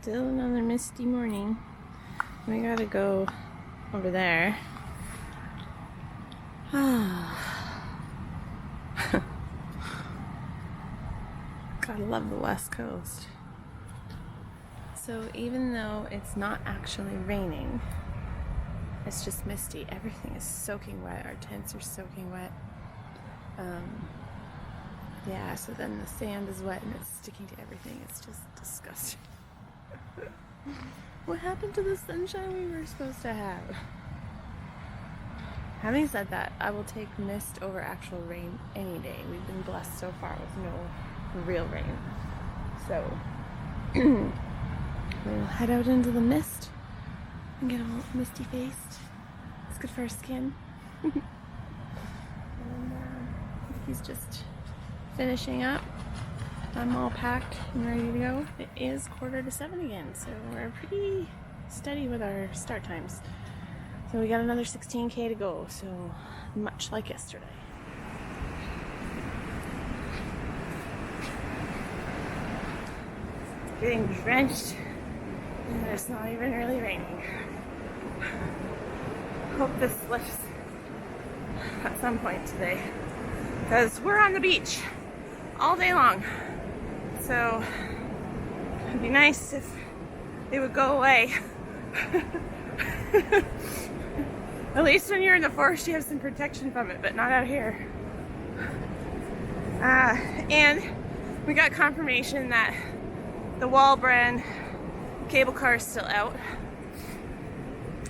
Still another misty morning. We gotta go over there. Gotta love the West Coast. So even though it's not actually raining, it's just misty. Everything is soaking wet. Our tents are soaking wet. Yeah, so then the sand is wet and it's sticking to everything. It's just disgusting. What happened to the sunshine we were supposed to have? Having said that, I will take mist over actual rain any day. We've been blessed so far with no real rain. So we'll head out into the mist and get all misty faced. It's good for our skin. And he's just finishing up. I'm all packed and ready to go. It is 6:45 again, so we're pretty steady with our start times. So we got another 16K to go, so much like yesterday. It's getting drenched, and it's not even really raining. Hope this lifts at some point today, because we're on the beach all day long. So it'd be nice if it would go away. At least when you're in the forest, you have some protection from it, but not out here. And we got confirmation that the Walbran cable car is still out,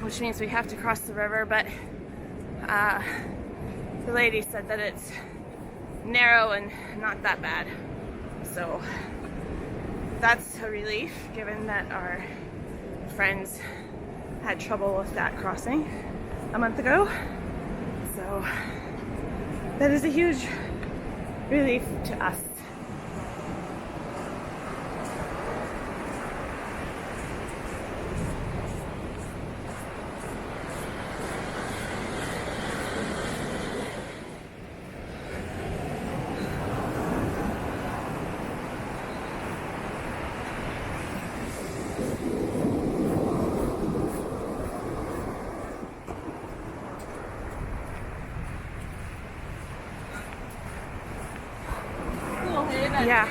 which means we have to cross the river, but the lady said that it's narrow and not that bad. So that's a relief, given that our friends had trouble with that crossing a month ago. So that is a huge relief to us. Yeah.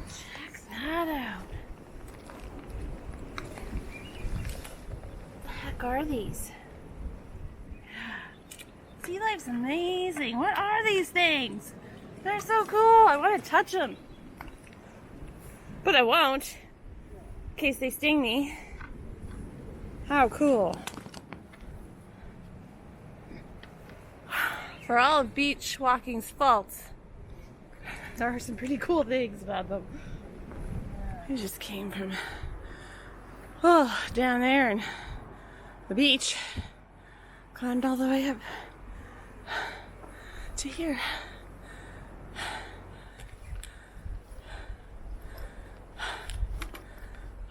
Check that out. Are these? Sea life's amazing. What are these things? They're so cool. I want to touch them, but I won't in case they sting me. How cool. For all of beach walking's faults, there are some pretty cool things about them. I just came from down there and the beach, climbed all the way up to here.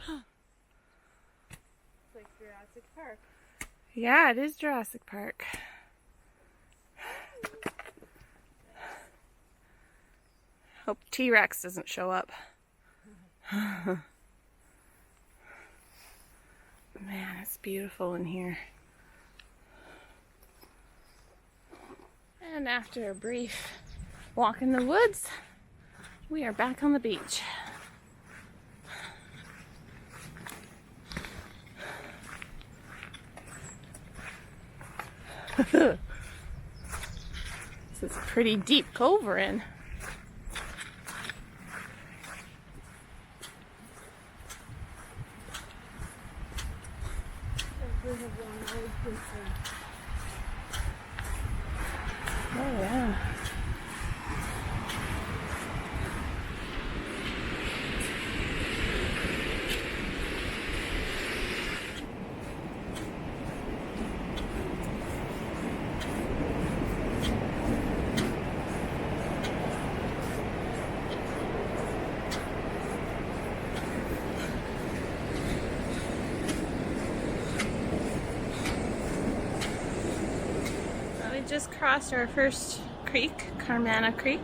It's like Jurassic Park. Yeah, it is Jurassic Park. Hope T-Rex doesn't show up. Man, it's beautiful in here. And after a brief walk in the woods, we are back on the beach. This is a pretty deep cove we're in. Oh yeah. just crossed our first creek, Carmana Creek.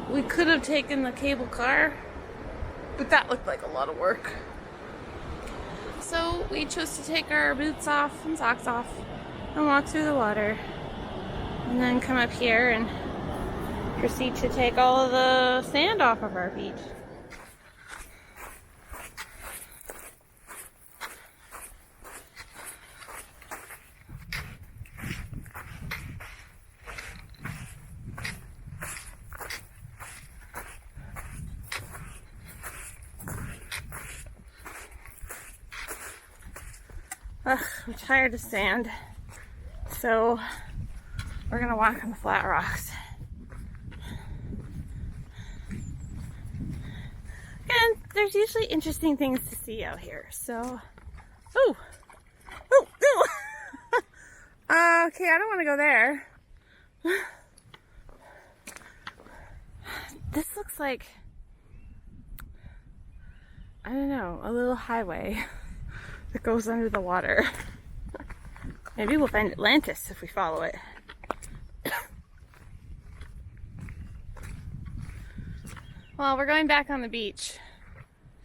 We could have taken the cable car, but that looked like a lot of work. So we chose to take our boots off and socks off and walk through the water, and then come up here and proceed to take all of the sand off of our feet. Ugh, I'm tired of sand, so we're gonna walk on the flat rocks. And there's usually interesting things to see out here, so... Oh! Oh! No! Okay, I don't want to go there. This looks like, I don't know, a little highway that goes under the water. Maybe we'll find Atlantis if we follow it. Well, we're going back on the beach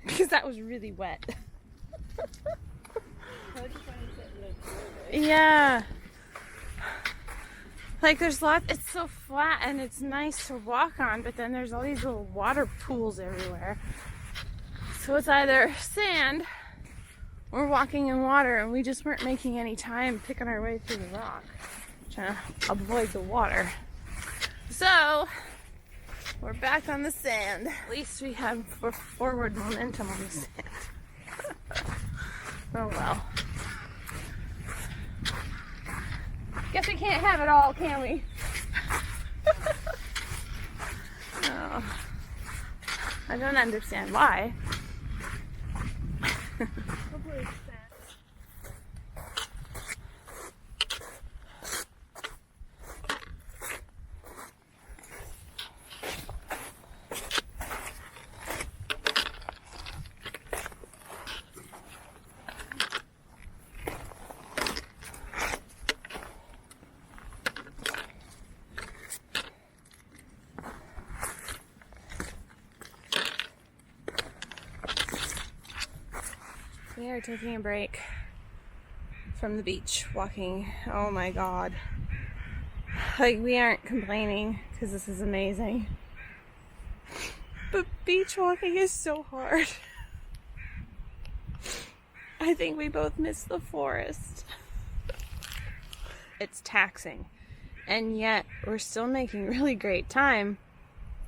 because that was really wet. Yeah. Like there's lots, it's so flat and it's nice to walk on, but then there's all these little water pools everywhere. So it's either sand or walking in water, and we just weren't making any time picking our way through the rock, trying to avoid the water. So we're back on the sand. At least we have forward momentum on the sand. Oh well. Guess we can't have it all, can we? Oh, I don't understand why. We are taking a break from the beach, walking. Oh my god. Like, we aren't complaining because this is amazing. But beach walking is so hard. I think we both miss the forest. It's taxing. And yet, we're still making really great time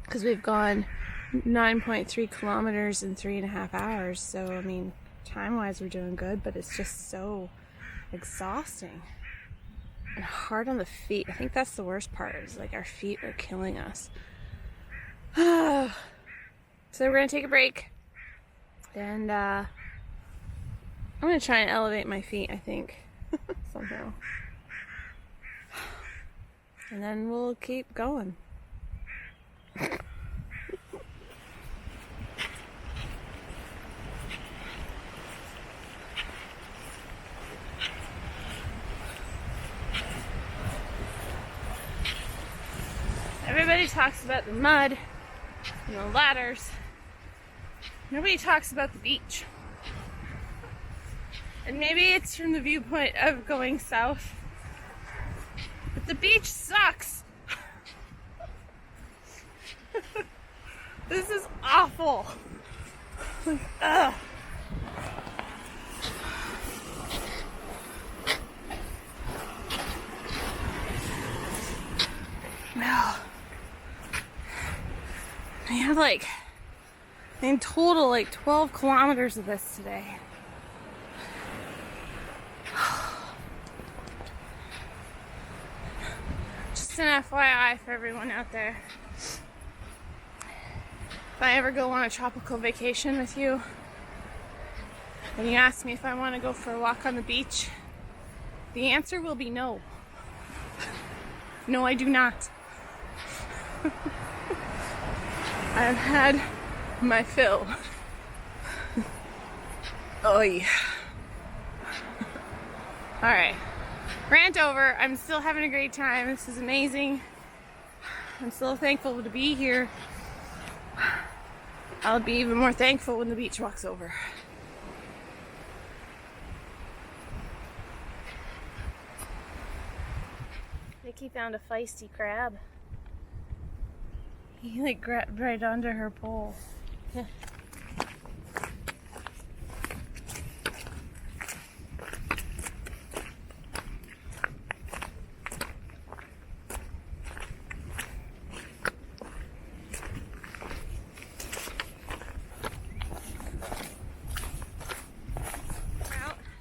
because we've gone 9.3 kilometers in 3.5 hours. So, I mean, time-wise we're doing good, but it's just so exhausting and hard on the feet. I think that's the worst part, is like our feet are killing us. So we're gonna take a break, and I'm gonna try and elevate my feet, I think. Somehow, and then we'll keep going. Everybody talks about the mud and the ladders. Nobody talks about the beach. And maybe it's from the viewpoint of going south, but the beach sucks. This is awful. Like, ugh. No. I had like, in total, like 12 kilometers of this today. Just an FYI for everyone out there. If I ever go on a tropical vacation with you, and you ask me if I want to go for a walk on the beach, the answer will be no. No, I do not. I've had my fill. Oh yeah. Alright. Rant over. I'm still having a great time. This is amazing. I'm so thankful to be here. I'll be even more thankful when the beach walk's over. Nikki found a feisty crab. He like grabbed right under her pole.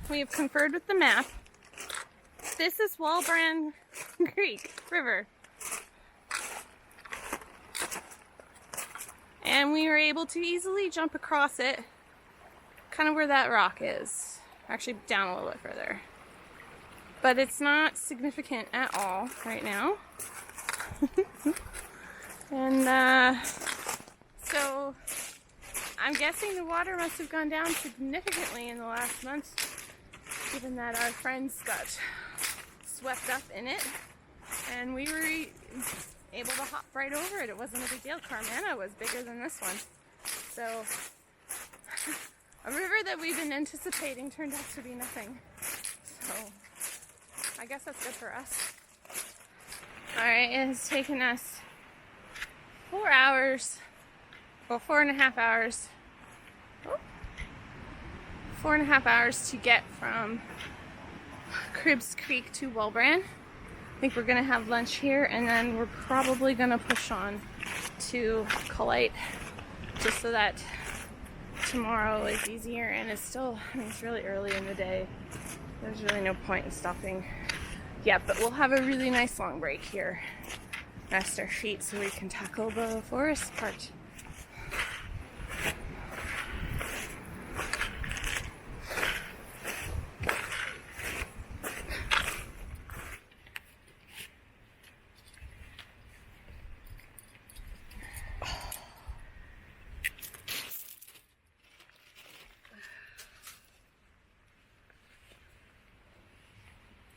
We have conferred with the map. This is Cullite Creek River. And we were able to easily jump across it, kind of where that rock is. Actually down a little bit further. But it's not significant at all right now. And so I'm guessing the water must have gone down significantly in the last month, given that our friends got swept up in it, and we were able to hop right over it. It wasn't a big deal. Carmana was bigger than this one. So a river that we've been anticipating turned out to be nothing. So I guess that's good for us. Alright, it has taken us 4 hours, well 4.5 hours. 4.5 hours to get from Cullite Creek to Cullite. I think we're gonna have lunch here, and then we're probably gonna push on to Cullite, just so that tomorrow is easier. And it's still, I mean, it's really early in the day. There's really no point in stopping yet, but we'll have a really nice long break here. Rest our feet so we can tackle the forest part.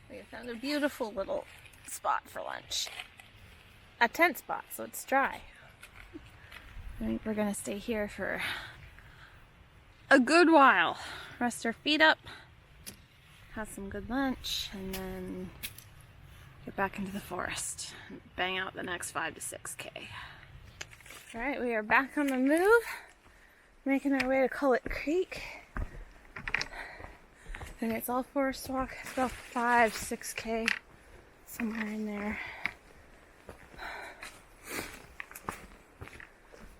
We found a beautiful little spot for lunch. A tent spot, so it's dry. I think we're gonna stay here for a good while. Rest our feet up, have some good lunch, and then get back into the forest and bang out the next 5 to 6K. Alright, we are back on the move, making our way to Cullite Creek. And it's all forest walk. It's about 5, 6K, somewhere in there.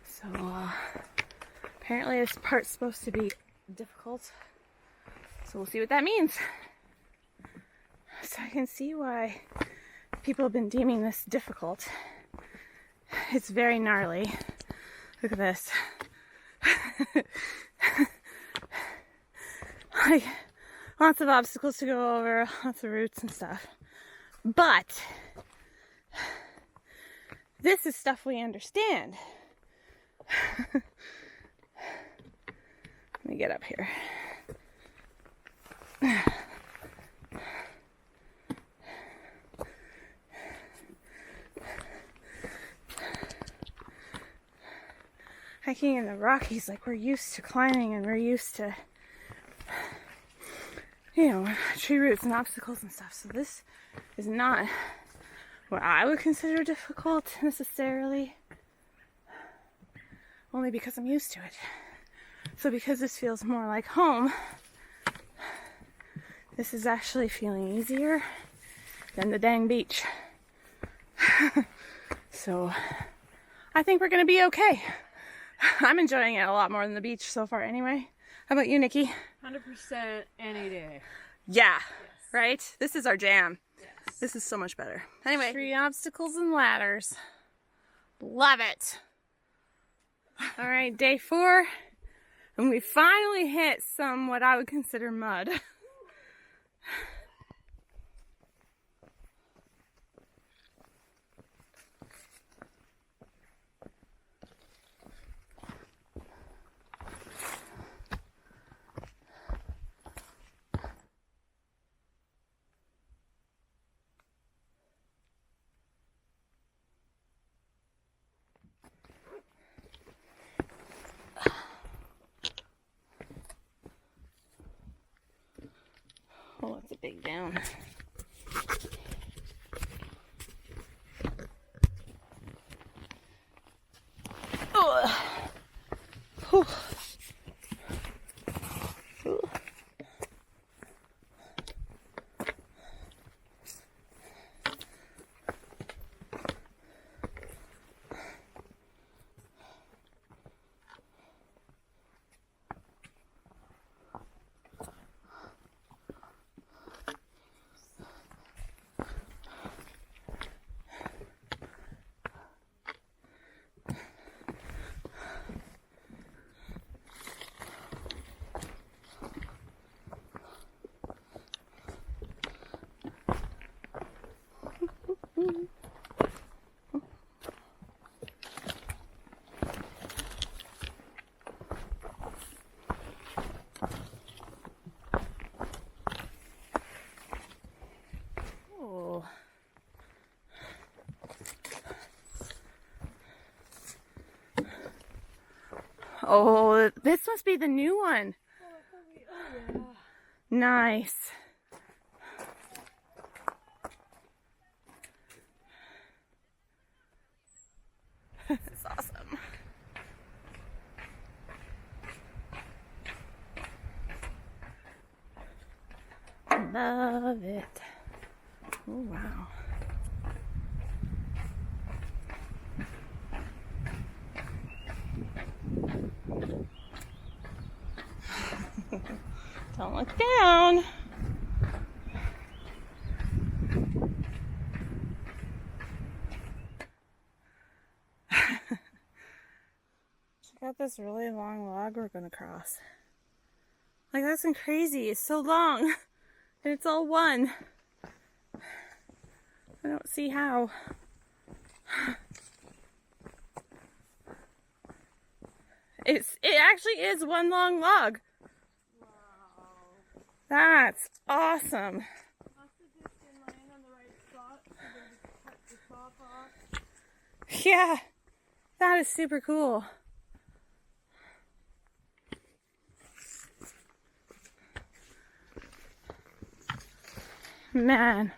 So apparently this part's supposed to be difficult. So we'll see what that means. So I can see why people have been deeming this difficult. It's very gnarly. Look at this. Like, lots of obstacles to go over, lots of roots and stuff. But this is stuff we understand. Let me get up here. Hiking in the Rockies, like, we're used to climbing and we're used to, you know, tree roots and obstacles and stuff. So this is not what I would consider difficult necessarily, only because I'm used to it. So because this feels more like home, this is actually feeling easier than the dang beach. So I think we're gonna be okay. I'm enjoying it a lot more than the beach so far anyway. How about you, Nikki? 100% any day. Yeah, Yes. right? This is our jam. Yes. This is so much better. Anyway, tree obstacles and ladders. Love it. All right, day 4. And we finally hit some what I would consider mud. big down. Oh. Whew. Ooh. Oh. Oh, this must be the new one. Oh, yeah. Nice. This is awesome. Love it. Oh, wow. Don't look down. Check out this really long log we're gonna cross. Like, that's crazy. It's so long. And it's all one. I don't see how. It actually is one long log. Wow. That's awesome. Must have just been laying on the right spot so they could cut the top off. Yeah, that is super cool. Man.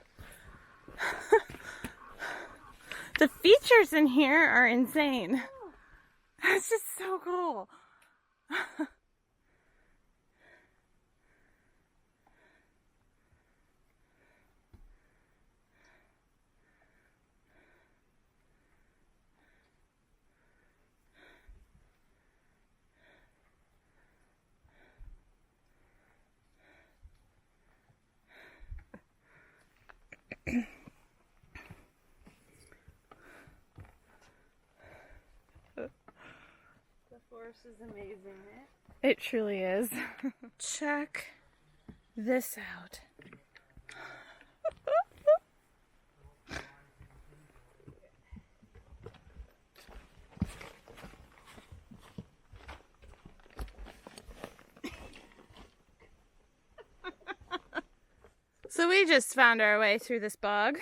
The features in here are insane. That's just so cool. The forest is amazing, eh? It truly is. Check this out. So we just found our way through this bog.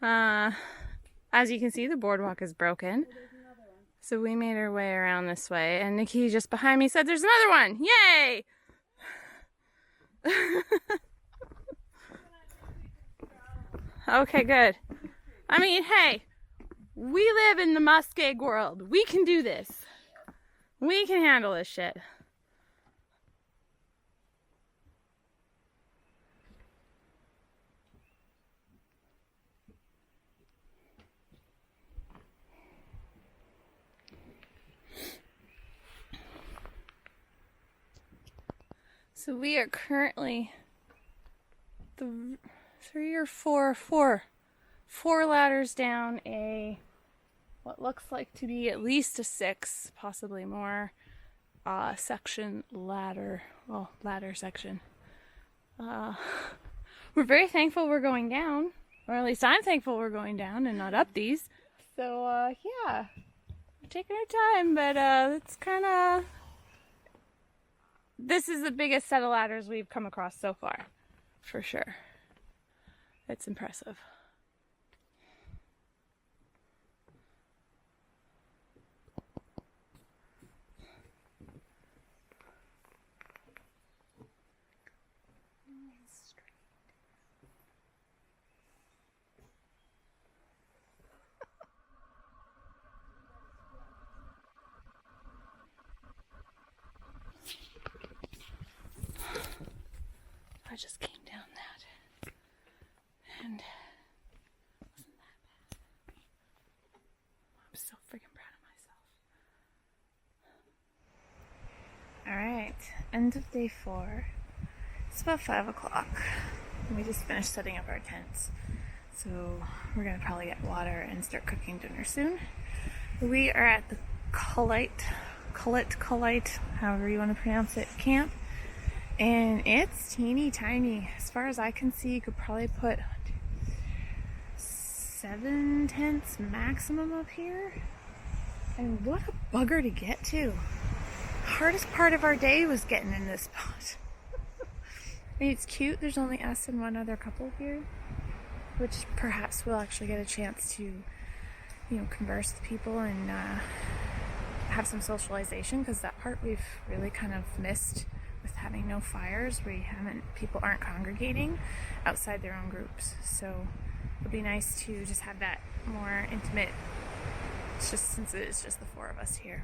As you can see, the boardwalk is broken. So we made our way around this way, and Nikki just behind me said there's another one. Yay! Okay, good. I mean, hey, we live in the muskeg world. We can do this. We can handle this shit. So we are currently four ladders down what looks like to be at least a 6, possibly more, section ladder section. We're very thankful we're going down, or at least I'm thankful we're going down and not up these. So yeah, we're taking our time, but it's kind of. This is the biggest set of ladders we've come across so far, for sure. It's impressive. just came down that. And wasn't that bad. I'm so freaking proud of myself. Alright, end of day 4. It's about 5 o'clock. We just finished setting up our tents. So we're gonna probably get water and start cooking dinner soon. We are at the Cullite, however you want to pronounce it, camp. And it's teeny tiny. As far as I can see, you could probably put 7 tents maximum up here. And what a bugger to get to. Hardest part of our day was getting in this spot. I mean, it's cute. There's only us and one other couple here, which perhaps we'll actually get a chance to, converse with people and have some socialization, because that part we've really kind of missed with having no fires. People aren't congregating outside their own groups. So it'll be nice to just have that more intimate, since it is just the 4 of us here.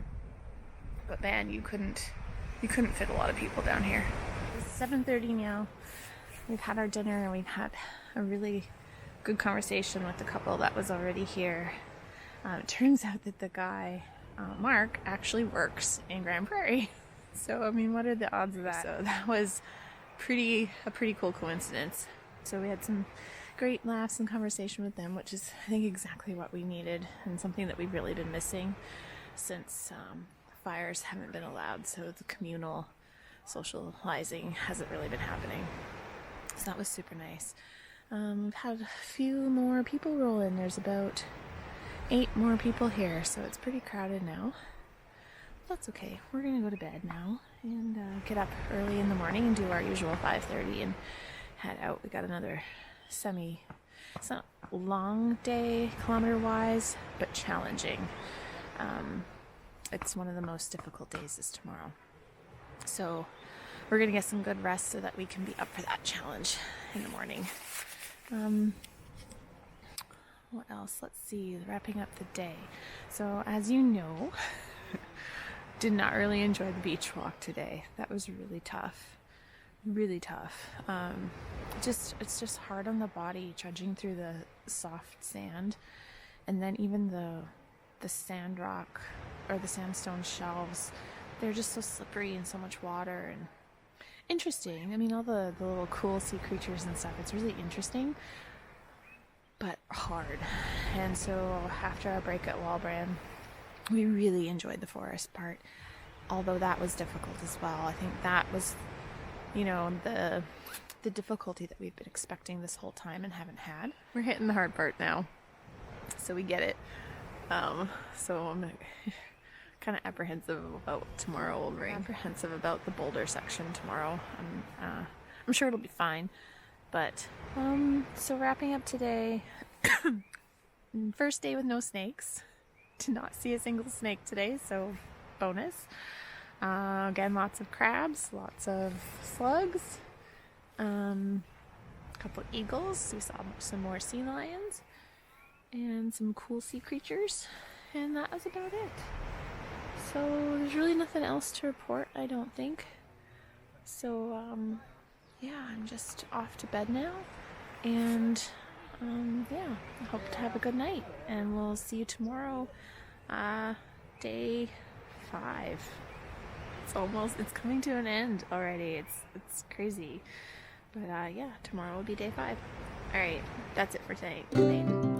But man, you couldn't fit a lot of people down here. It's 7:30 now. We've had our dinner and we've had a really good conversation with the couple that was already here. It turns out that the guy, Mark, actually works in Grand Prairie. So, I mean, what are the odds of that? So that was a pretty cool coincidence. So we had some great laughs and conversation with them, which is, I think, exactly what we needed and something that we've really been missing since fires haven't been allowed. So the communal socializing hasn't really been happening. So that was super nice. We've had a few more people roll in. There's about 8 more people here, so it's pretty crowded now. That's okay. We're gonna go to bed now and get up early in the morning and do our usual 5:30 and head out. We got another it's not a long day kilometer-wise, but challenging. It's one of the most difficult days is tomorrow. So we're gonna get some good rest so that we can be up for that challenge in the morning. What else? Let's see, wrapping up the day. So as you know, did not really enjoy the beach walk today. That was really tough. It's just hard on the body, trudging through the soft sand, and then even the sand rock or the sandstone shelves, they're just so slippery and so much water and interesting. I mean, all the little cool sea creatures and stuff, it's really interesting, but hard. And so after our break at Walbrand, we really enjoyed the forest part, although that was difficult as well. I think that was, the difficulty that we've been expecting this whole time and haven't had. We're hitting the hard part now, so we get it. So I'm kind of apprehensive about tomorrow. We'll be apprehensive about the boulder section tomorrow. I'm sure it'll be fine. But so wrapping up today, first day with no snakes. Did not see a single snake today, so bonus. Again, lots of crabs, lots of slugs, a couple eagles. We saw some more sea lions and some cool sea creatures, and that was about it. So there's really nothing else to report, I don't think. So yeah, I'm just off to bed now, and yeah, I hope to have a good night, and we'll see you tomorrow, day 5. It's coming to an end already. It's crazy, but yeah, tomorrow will be day 5. All right, that's it for today. Good night.